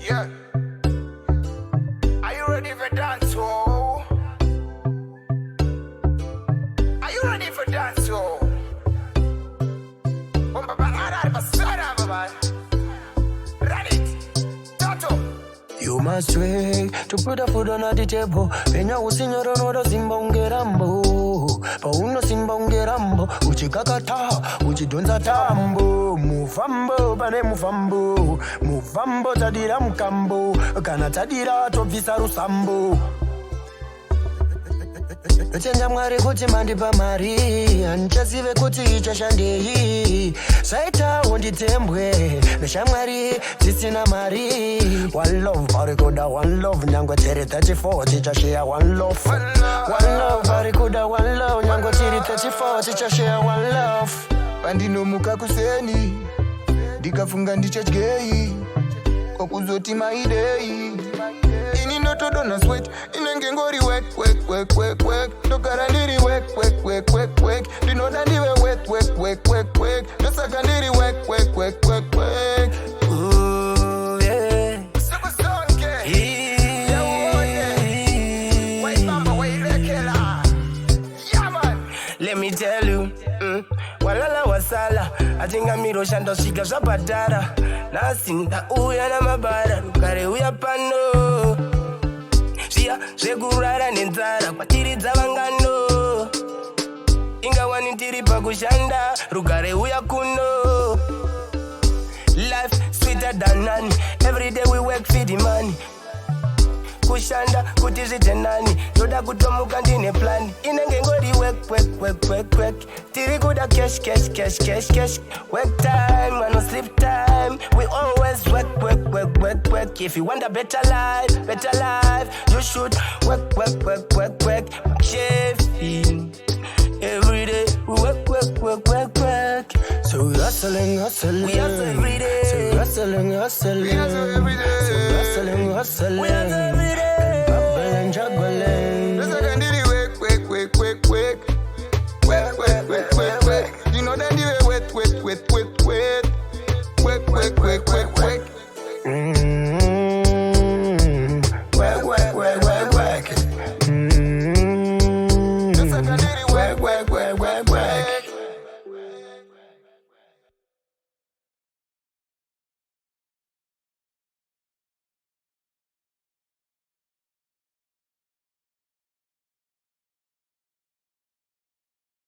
Yeah. Are you ready for dancehall? Are you ready for dancehall? You must swing to put the food on the table. Penya usinyoro no simba ungerambo. Pa uno simba ungerambo. Uchikakata, uchidonza tambo. Mufambo, pane mufambo. Mufambo tadira mkambo. Kana tadira topisa rusambo. Chenja mwari kuti mandipa mari. Anchazive kuti ichashandei. Saita unditembwe. Neshamwari tisina mari. One love, barikuda, one love. Nyango tiri 34, tichashare one love. One love, barikuda, one love. Nyango tiri 34, tichashare one love. Pandinomuka kuseni. Ndikafunga ndichachgei. Kokuzoti maidei. Ini notodo na sweat. Inenge ngori wek. Tokara ndiri wek. Dinodaniwe wek. Dosaka ndiri wek. Ooh, yeah. Super song, Let me tell you, walala wasala, atinga miro shando shika zapatara, nasinda uya na mabara, kare uya pano, shia shekurara nenzara, kwatiri zavangano, inga wanitiri pakushanda, rugare uya kuno. Life sweeter than none, every day we work for the money. Kushanda kuti zvitenani ndoda kutomuka ndine plan inenge ngori work tiri kuda cash work time and no sleep time we always work if you want a better life you should work Mcchevy every day we work so we hustling we hustle every day so hustling we hustle every day so hustling we hustle every day and juggling Dosaka ndiri wek. You know that you wet.